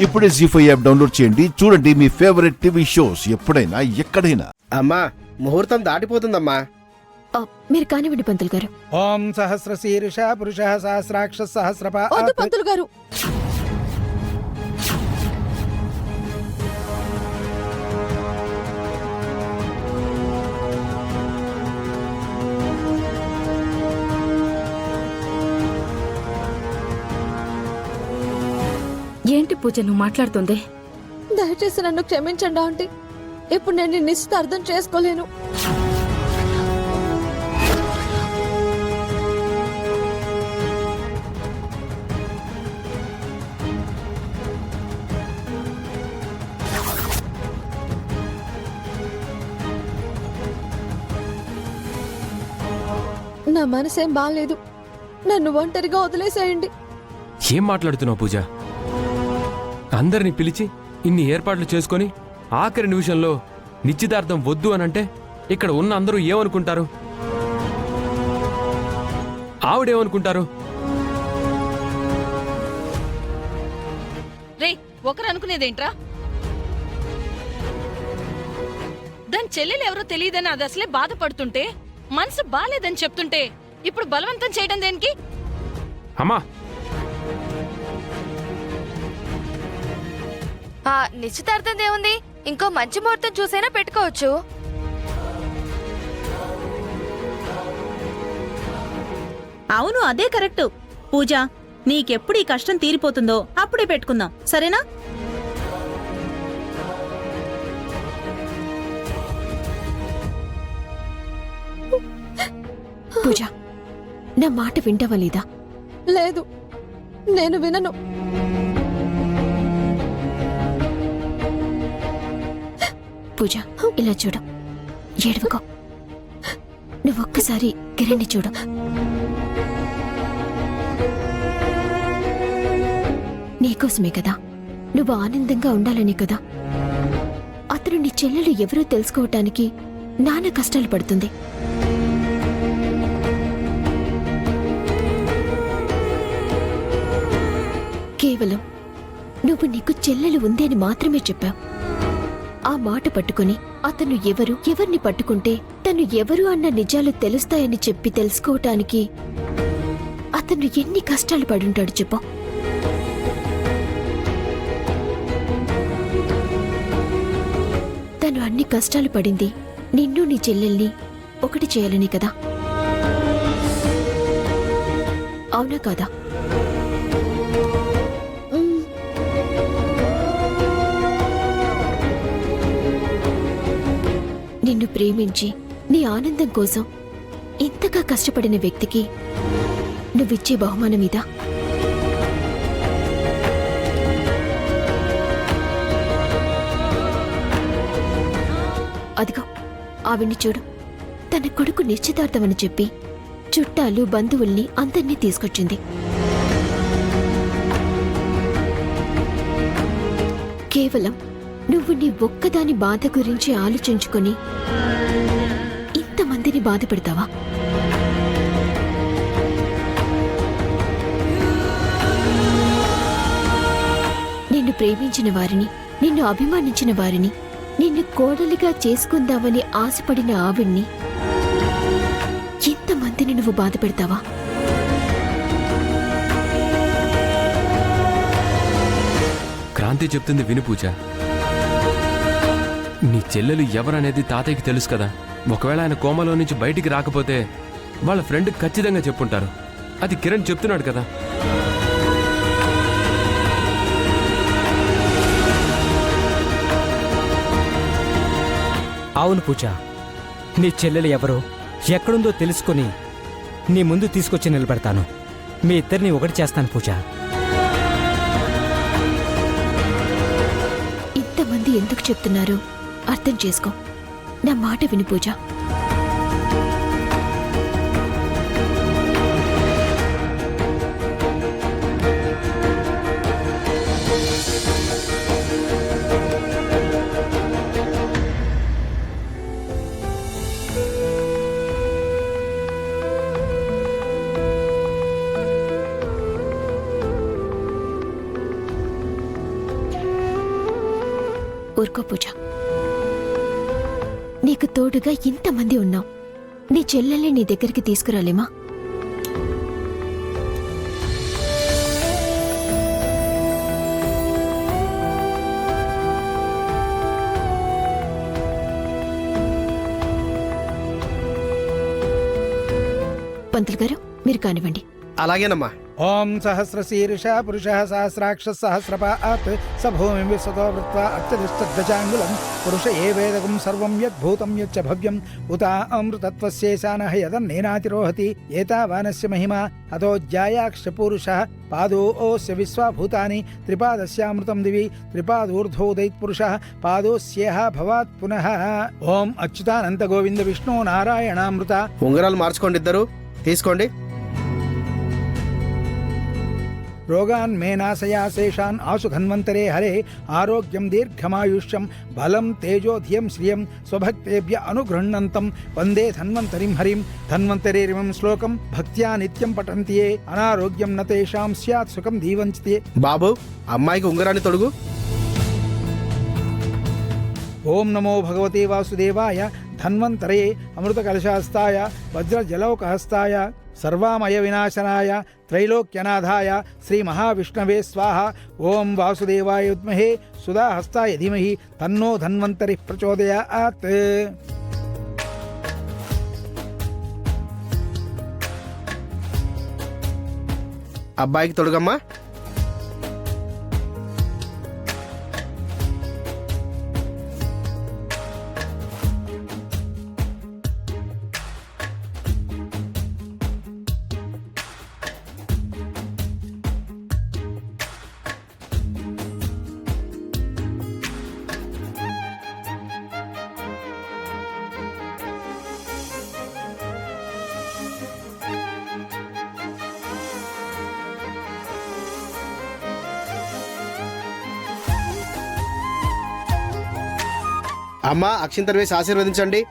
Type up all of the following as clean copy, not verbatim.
ఇప్పుడే జీ5 app download చేయండి. చూడండి మీ ఫేవరెట్ టీవీ షోస్ ఎప్పుడైనా ఎక్కడైనా. అమ్మా ముహూర్తం దాటిపోతుందమ్మా. మీరు కానివ్వండి పంతులు గారు. ఓం సహస్ర శీర్ష పురుష సహస్రాక్ష సహస్రపా. వద్దు పంతులు గారు. ఏంటి పూజ నువ్వు మాట్లాడుతుంది? దయచేసి నన్ను క్షమించండి ఆంటీ. ఇప్పుడు నేను నిశ్చితార్థం చేసుకోలేను. నా మనసేం బాలేదు. నన్ను ఒంటరిగా వదిలేసేయండి. ఏం మాట్లాడుతున్నావు పూజ? అందరినీ పిలిచి ఇన్ని ఏర్పాట్లు చేసుకొని ఆఖరి నిమిషంలో నిశ్చితార్థం వద్దు అనంటే ఇక్కడ ఉన్న అందరూ ఏమనుకుంటారు? ఆవిడేమనుకుంటారు? రే, ఒకరు అనుకునేదేంట్రా? దాని చెల్లెలు ఎవరో తెలియదని అది అసలే బాధపడుతుంటే, మనసు బాలేదని చెప్తుంటే ఇప్పుడు బలవంతం చేయడం దేనికి? అమ్మా, నిశ్చితార్థం ఏముంది? ఇంకో మంచి ముహూర్తం చూసైనా పెట్టుకోవచ్చు. అవును, అదే కరెక్ట్. పూజ, నీకెప్పుడు ఈ కష్టం తీరిపోతుందో అప్పుడే పెట్టుకుందాం, సరేనా? పూజ, నా మాట వింటావా లేదా? లేదు, నేను వినను. పూజ, ఇలా చూడు. ఏడవకో. నువ్వొక్కసారి కిరణ్ని చూడు. నీకోసమే కదా, నువ్వు ఆనందంగా ఉండాలని కదా. అతను నీ చెల్లెలు ఎవరో తెలుసుకోవటానికి నాన్న కష్టాలు పడుతుంది. కేవలం నువ్వు నీకు చెల్లెలు ఉంది అని మాత్రమే చెప్పావు. ఆ మాట పట్టుకుని అతను ఎవరిని పట్టుకుంటే తను ఎవరు అన్న నిజాలు తెలుస్తాయని చెప్పి తెలుసుకోవటానికి అతను ఎన్ని కష్టాలు పడుంటాడు చెప్పు. తను అన్ని కష్టాలు పడింది నిన్ను నీ చెల్లెల్ని ఒకటి చేయాలని కదా. అవునా కాదా? నిన్ను ప్రేమించి నీ ఆనందం కోసం ఇంతగా కష్టపడిన వ్యక్తికి నువ్విచ్చే బహుమానం ఇదా? అదిగో ఆవిడ్ని చూడు. తన కొడుకు నిశ్చితార్థమని చెప్పి చుట్టాలు బంధువుల్ని అందర్నీ తీసుకొచ్చింది. కేవలం నువ్వు నీ ఒక్కదాని బాధ గురించి ఆలోచించుకొని ఇంతమందిని బాధ పెడతావా? నిన్ను ప్రేమించిన వారిని, నిన్ను అభిమానించిన వారిని, నిన్ను కోడలిగా చేసుకుందామని ఆశపడిన ఆవిడ్ని ఇంతమందిని నువ్వు బాధ పెడతావా? క్రాంతి చెప్తుంది విను పూజ. నీ చెల్లెలు ఎవరనేది తాతయ్యకి తెలుసు కదా. ఒకవేళ ఆయన కోమలో నుంచి బయటికి రాకపోతే వాళ్ళ ఫ్రెండ్ ఖచ్చితంగా చెప్పుంటారు. అది కిరణ్ చెప్తున్నాడు కదా. అవును పూజ, నీ చెల్లెలు ఎవరో ఎక్కడుందో తెలుసుకుని నీ ముందు తీసుకొచ్చి నిలబెడతాను. మీ ఇద్దరిని ఒకటి చేస్తాను పూజ. ఇంతమంది ఎందుకు చెప్తున్నారు అర్థం చేసుకో. నా మాట విను పూజ. ఊరుకో పూజ. నీకు తోడుగా ఇంతమంది ఉన్నాం. నీ చెల్లెల్ని నీ దగ్గరికి తీసుకురాలేమా? పంతులు గారు, మీరు కానివ్వండి. అలాగేనమ్మా. ఓం సహస్రశీర్ష పురుష సహస్రాక్ష సహస్రపాత్ స భూమి విశ్వతో వృత్వా అత్యధిష్టధ్వజాంగులం పురుష ఏ వేదకం సర్వం యద్భూతం యచ్చ భవ్యం ఉత అమృతత్వస్యేశానః యదన్నేనాతిరోహతి ఏతావానస్య మహిమా అతోజ్యాయాక్ష పురుషః పాదోస్య విశ్వాభూతాని త్రిపాదస్యామృతం దివి త్రిపాదూర్ధ్వోదైత్పురుషः పాదోస్యేహ భవాత్ పునః. ఓం అచ్యుతానంత గోవింద విష్ణు నారాయణామృత. ఉంగరాలు మార్చుకోండి, ఇద్దరు తీసుకోండి. రోగాన్ మే నాశయా శేషాన్ ఆశు ధన్వంతరే హరే ఆరోగ్యం దీర్ఘమాయుష్యం బలం తేజోధియం శ్రియం స్వభక్తేభ్య అనుగృహ్ణంతం వందే ధన్వంతరిం హరిం. ధన్వంతరేరిమం శ్లోకం భక్త్యా నిత్యం పఠంతి యే అనారోగ్యం న తేషాం స్యాత్ సుఖం దీవంచితే. బాబు, అమ్మాయికి ఉంగరాన్ని తొడుగు. ఓం నమో భగవతే వాసుదేవాయ ధన్వంతరే అమృతకలశాస్తాయ వజ్రజలౌకహస్తాయ సర్వామయ వినాశనాయ త్రైలోక్యనాథాయ శ్రీ మహావిష్ణవే స్వాహ. ఓం వాసుదేవాయ విద్మహే సుధాహస్తాయ ధీమహి తన్నో ధన్వంతరి ప్రచోదయాత్. అబ్బాయికి తొడుగమ్మా. అమ్మ, అక్షింతలు వేసి ఆశీర్వదించండి.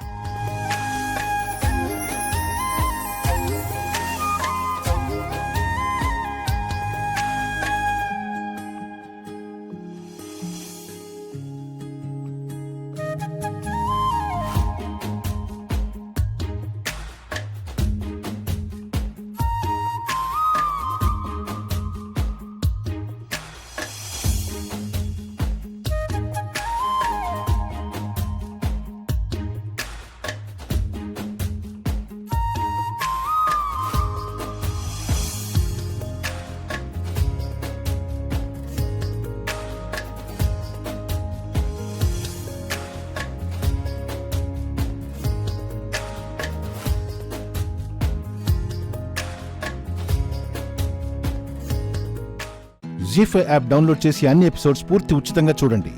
జీ5 యాప్ డౌన్లోడ్ చేసి అన్ని ఎపిసోడ్స్ పూర్తి ఉచితంగా చూడండి.